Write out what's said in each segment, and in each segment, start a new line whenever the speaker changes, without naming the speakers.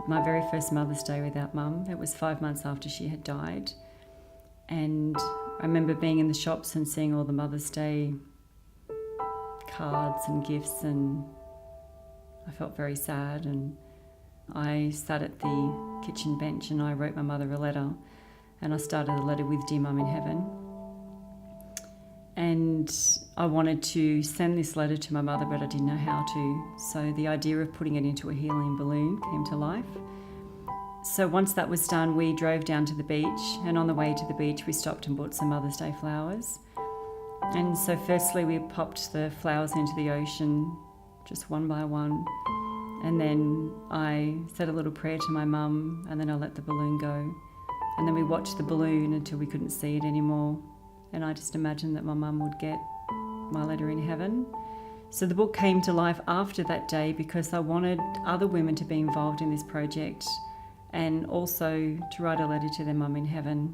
my very first Mother's Day without Mum. It was 5 months after she had died. And I remember being in the shops and seeing all the Mother's Day cards and gifts, and I felt very sad. And I sat at the kitchen bench and I wrote my mother a letter, and I started the letter with "Dear Mum in Heaven." And I wanted to send this letter to my mother, but I didn't know how to. So the idea of putting it into a helium balloon came to life. So once that was done, we drove down to the beach, and on the way to the beach we stopped and bought some Mother's Day flowers. And so firstly we popped the flowers into the ocean, just one by one. And then I said a little prayer to my mum, and then I let the balloon go. And then we watched the balloon until we couldn't see it anymore. And I just imagined that my mum would get my letter in heaven. So the book came to life after that day because I wanted other women to be involved in this project, and also to write a letter to their mum in heaven.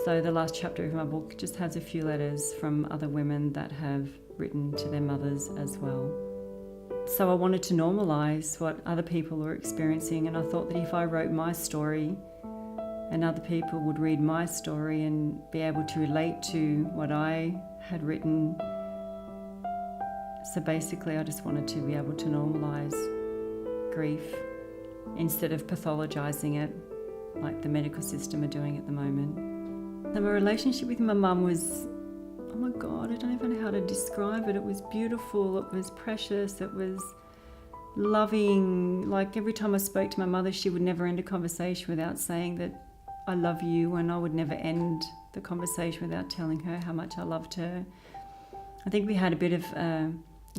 So the last chapter of my book just has a few letters from other women that have written to their mothers as well. So I wanted to normalise what other people were experiencing, and I thought that if I wrote my story and other people would read my story and be able to relate to what I had written. So basically I just wanted to be able to normalise grief instead of pathologising it like the medical system are doing at the moment. So my relationship with my mum was, oh my God, I don't even know how to describe it. It was beautiful, it was precious, it was loving. Like every time I spoke to my mother, she would never end a conversation without saying that I love you, and I would never end the conversation without telling her how much I loved her. I think we had a bit of a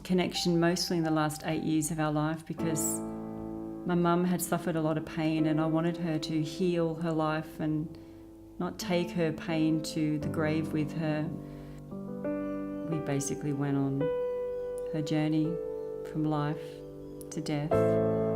connection mostly in the last 8 years of our life because my mum had suffered a lot of pain, and I wanted her to heal her life and not take her pain to the grave with her. We basically went on her journey from life to death.